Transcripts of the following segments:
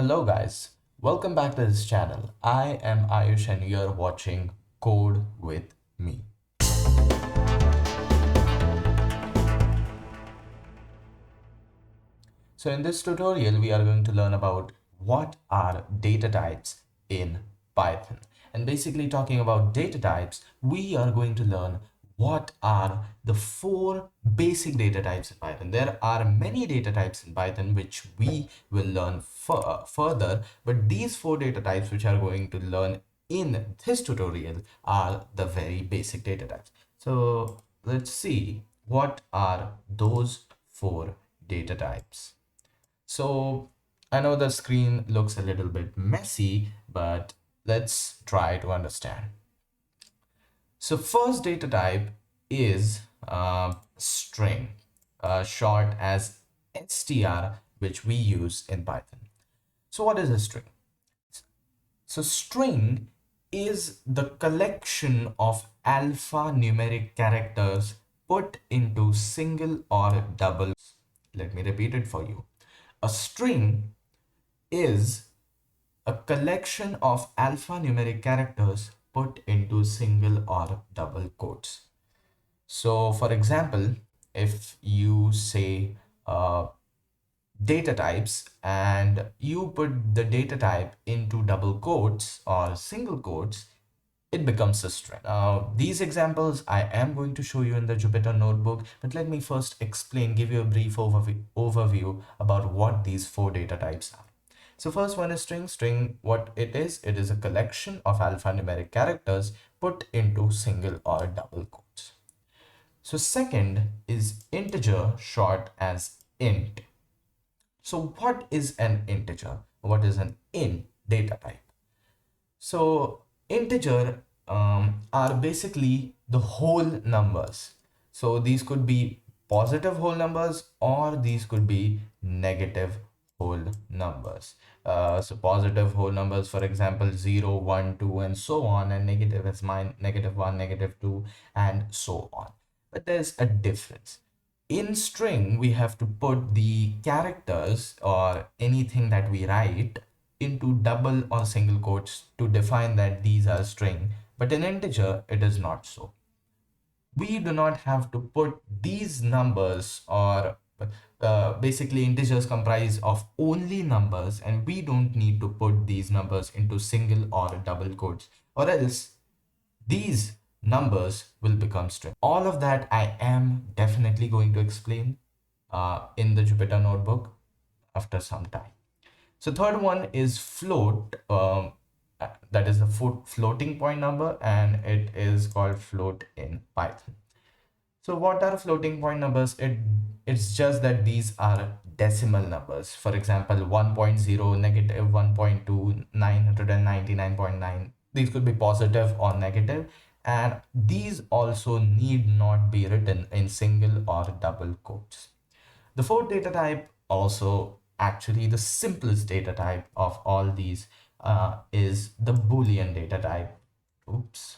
Hello guys, welcome back to this channel. I am Ayush and you're watching Code with me. So in this tutorial, we are going to learn about what are data types in Python. And basically talking about data types, we are going to learn what are the four basic data types in Python. There are many data types in Python which we will learn further, but these four data types which are going to learn in this tutorial are the very basic data types. So let's see what are those four data types. So I know the screen looks a little bit messy, but let's try to understand. So first data type is string, short as str, which we use in Python. So what is a string? So string is the collection of alphanumeric characters put into single or double. Let me repeat it for you. A string is a collection of alphanumeric characters put into single or double quotes. So for example, if you say data types and you put the data type into double quotes or single quotes, it becomes a string. These examples I am going to show you in the Jupyter notebook, but let me first explain, give you a brief overview about what these four data types are. So first one is string. String, what it is a collection of alphanumeric characters put into single or double quotes. So second is integer, short as int. So what is an integer? What is an int data type? So integer are basically the whole numbers. So these could be positive whole numbers or these could be negative whole numbers. So positive whole numbers, for example, 0, 1, 2, and so on, and negative is negative 1, negative 2, and so on. But there's a difference. In string, we have to put the characters or anything that we write into double or single quotes to define that these are string, but in integer, it is not so. We do not have to put these numbers or basically integers comprise of only numbers, and we don't need to put these numbers into single or double quotes, or else these numbers will become string. All of that I am definitely going to explain in the Jupyter notebook after some time. So third one is float. That is a floating point number, and it is called float in Python. So what are floating point numbers? It's just that these are decimal numbers. For example, 1.0, negative 1.2, 999.9. These could be positive or negative, and these also need not be written in single or double quotes. The fourth data type, also actually the simplest data type of all these, is the Boolean data type. Oops.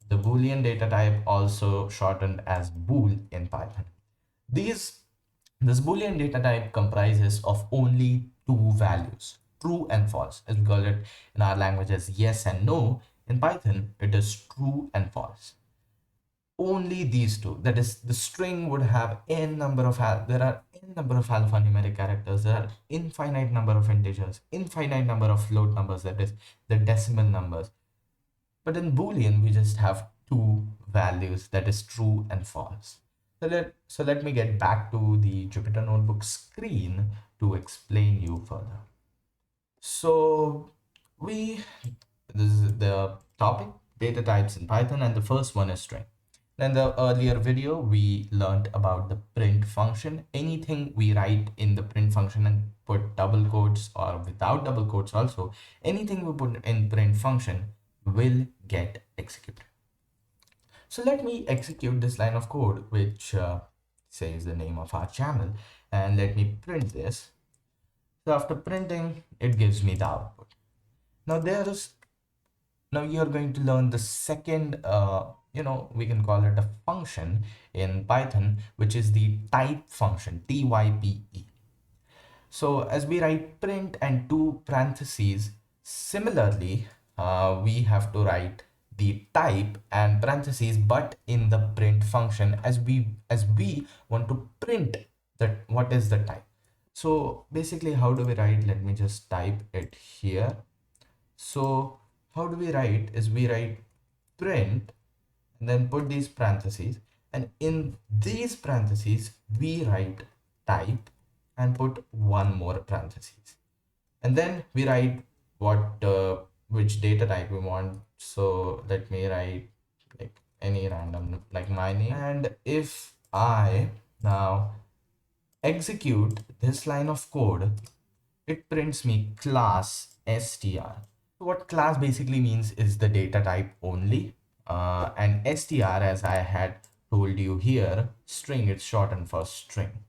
The Boolean data type, also shortened as bool in Python. This Boolean data type comprises of only two values, true and false, as we call it in our language as yes and no. In Python, it is true and false. Only these two. That is, the string would have n number of there are n number of alphanumeric characters. There are infinite number of integers, infinite number of float numbers. That is the decimal numbers. But in Boolean, we just have two values, that is true and false. So let me get back to the Jupyter Notebook screen to explain you further. So this is the topic, data types in Python, and the first one is string. In the earlier video, we learned about the print function. Anything we write in the print function and put double quotes or without double quotes also, anything we put in print function will get executed. So let me execute this line of code, which says the name of our channel, and let me print this. So after printing, it gives me the output. Now you're going to learn the second, we can call it a function in Python, which is the type function, type. So as we write print and two parentheses, similarly, we have to write the type and parentheses, but in the print function as we want to print that what is the type. So basically, how do we write? Let me just type it here. So how do we write is we write print and then put these parentheses, and in these parentheses we write type and put one more parentheses, and then we write what which data type we want. So let me write like any random, like my name, and if I now execute this line of code, it prints me class str. So what class basically means is the data type only, and str, as I had told you here, string, it's shortened for string.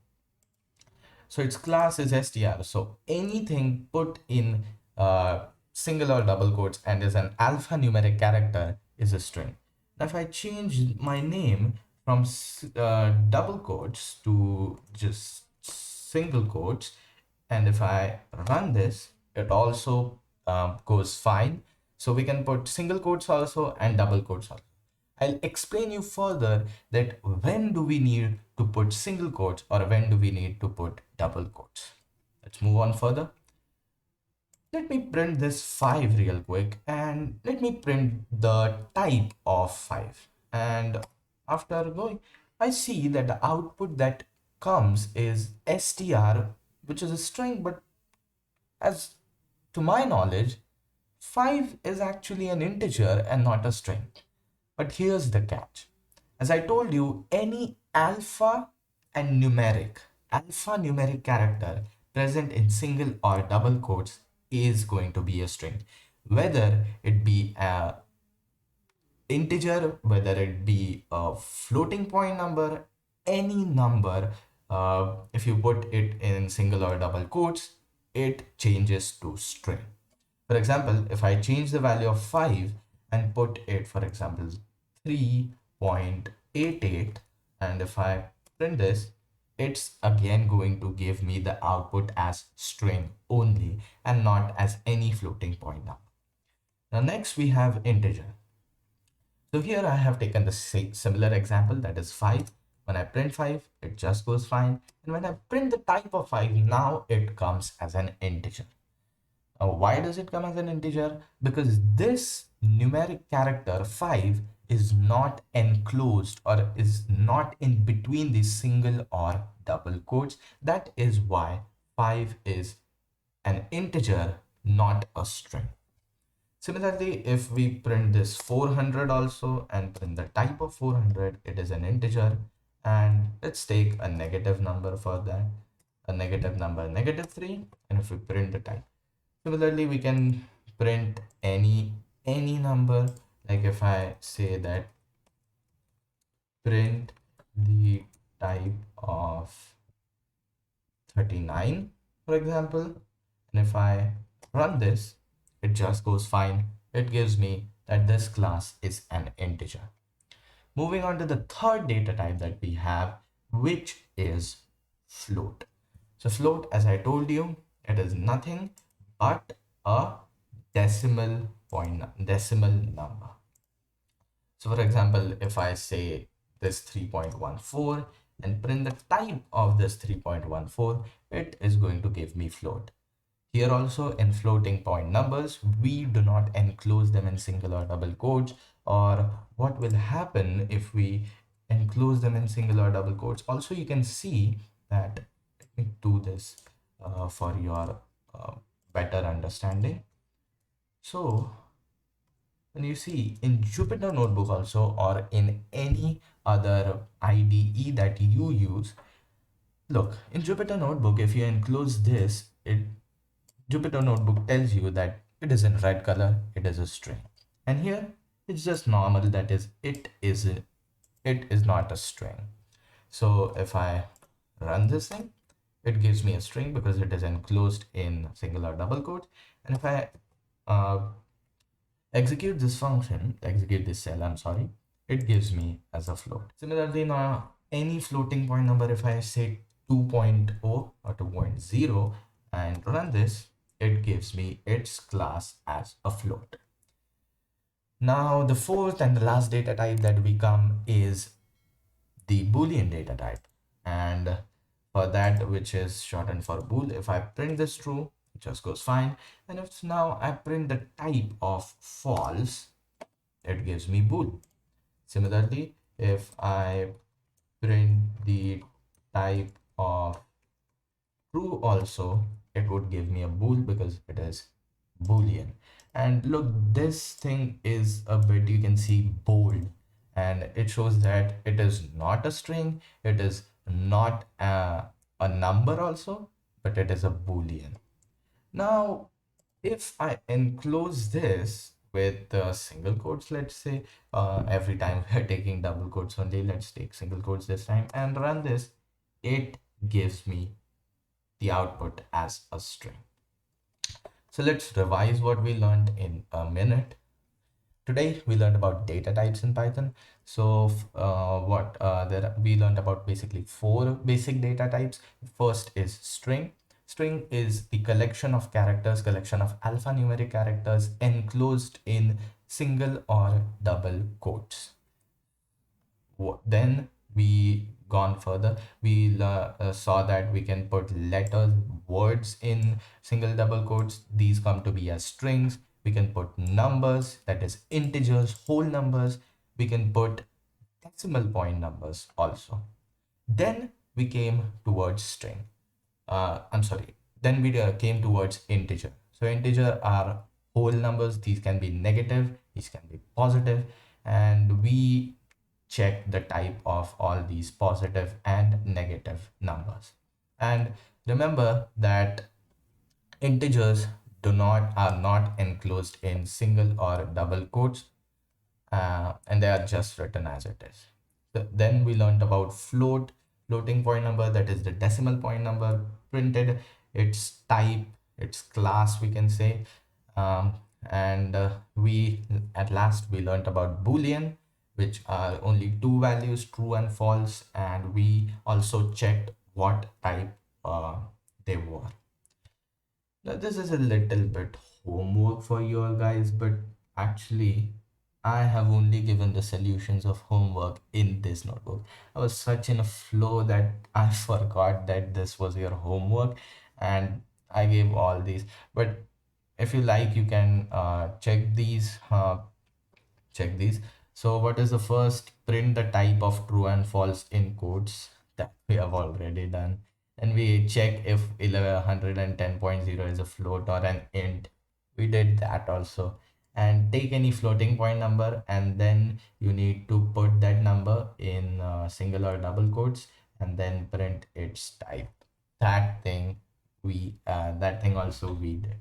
So its class is str. So anything put in single or double quotes and is an alphanumeric character is a string. Now if I change my name from double quotes to just single quotes, and if I run this, it also goes fine. So we can put single quotes also and double quotes also. I'll explain you further that when do we need to put single quotes or when do we need to put double quotes. Let's move on further. Let me print this 5 real quick, and let me print the type of 5. And after going, I see that the output that comes is str, which is a string, but as to my knowledge, 5 is actually an integer and not a string. But here's the catch. As I told you, any alphanumeric character present in single or double quotes is going to be a string. Whether it be a integer, whether it be a floating point number, any number, if you put it in single or double quotes, it changes to string. For example, if I change the value of 5 and put it, for example, 3.88, and if I print this, it's again going to give me the output as string only and not as any floating point number. Now next we have integer. So here I have taken the similar example, that is 5. When I print 5, it just goes fine. And when I print the type of 5, now it comes as an integer. Now, why does it come as an integer? Because this numeric character 5 is not enclosed or is not in between the single or double quotes. That is why 5 is an integer, not a string. Similarly, if we print this 400 also and print the type of 400, it is an integer. And let's take a negative number for that, a negative number, -3, and if we print the type. Similarly, we can print any number, like if I say that print the type of 39, for example, and if I run this, it just goes fine. It gives me that this class is an integer. Moving on to the third data type that we have, which is float. So float, as I told you, it is nothing but a decimal number. So for example, if I say this 3.14 and print the type of this 3.14, it is going to give me float. Here also, in floating point numbers, we do not enclose them in single or double quotes. Or what will happen if we enclose them in single or double quotes? Also, you can see that, let me do this for your better understanding. So when you see in Jupyter Notebook also, or in any other IDE that you use, look, in Jupyter Notebook, if you enclose this, Jupyter Notebook tells you that it is in red color, it is a string. And here it's just normal, that is, it is not a string. So if I run this thing, it gives me a string because it is enclosed in single or double quotes. And if I execute this function, execute this cell, I'm sorry, it gives me as a float. Similarly, now any floating point number, if I say 2.0 or 2.0, and run this, it gives me its class as a float. Now, the fourth and the last data type that we come is the Boolean data type. And for that, which is shortened for bool, if I print this true, it just goes fine. And if now I print the type of false, it gives me bool. Similarly, if I print the type of true also, it would give me a bool because it is boolean. And look, this thing is a bit, you can see, bold, and it shows that it is not a string, it is not a number also, but it is a boolean. Now if I enclose this with single quotes, let's say, every time we're taking double quotes only, let's take single quotes this time and run this, it gives me the output as a string. So let's revise what we learned in a minute. Today we learned about data types in Python. So what there we learned about basically four basic data types. First is string. String is the collection of characters, collection of alphanumeric characters enclosed in single or double quotes. Then we gone further, we saw that we can put letters, words in single double quotes. These come to be as strings. We can put numbers, that is integers, whole numbers. We can put decimal point numbers also. Then we came towards string. I'm sorry. Then we came towards integer. So integer are whole numbers. These can be negative, these can be positive, and we check the type of all these positive and negative numbers. And remember that integers are not enclosed in single or double quotes, and they are just written as it is. Then we learned about floating point number, that is the decimal point number printed, its type, its class, we can say. And we at last we learned about Boolean, which are only two values, true and false, and we also checked what type they were. Now, this is a little bit homework for you all guys, but actually, I have only given the solutions of homework in this notebook. I was such in a flow that I forgot that this was your homework, and I gave all these. But if you like, you can check these. So what is the first? Print the type of true and false in quotes, that we have already done. And we check if 1110.0 is a float or an int. We did that also. And take any floating point number, and then you need to put that number in single or double quotes and then print its type. That thing also we did.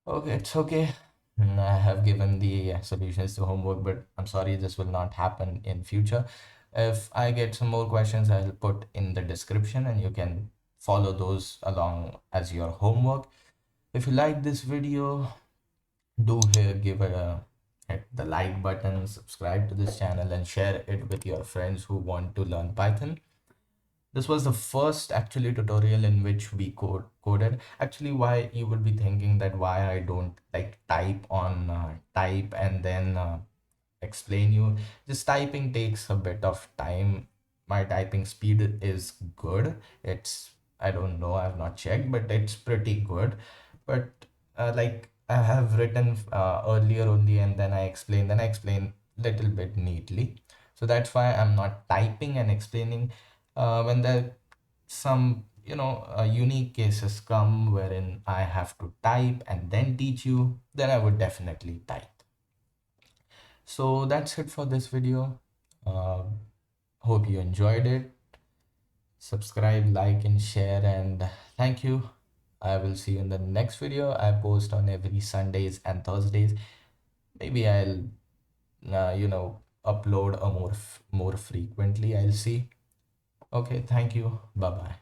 Okay, it's okay. I have given the solutions to homework, but I'm sorry, this will not happen in future. If I get some more questions, I'll put in the description and you can follow those along as your homework. If you like this video, do give it a hit the like button, subscribe to this channel, and share it with your friends who want to learn Python. This was the first actually tutorial in which we coded. Actually, why you would be thinking that why I don't like type on type and then explain you. Just typing takes a bit of time. My typing speed is good. It's, I don't know, I've not checked, but it's pretty good. But like I have written earlier only, and then I explain little bit neatly. So that's why I'm not typing and explaining. When there some unique cases come wherein I have to type and then teach you, then I would definitely type. So that's it for this video. uh, Hope you enjoyed it. Subscribe, like, and share, and thank you. I will see you in the next video. I post on every Sundays and Thursdays. Maybe I'll upload a more frequently, I'll see. Okay, thank you. Bye bye.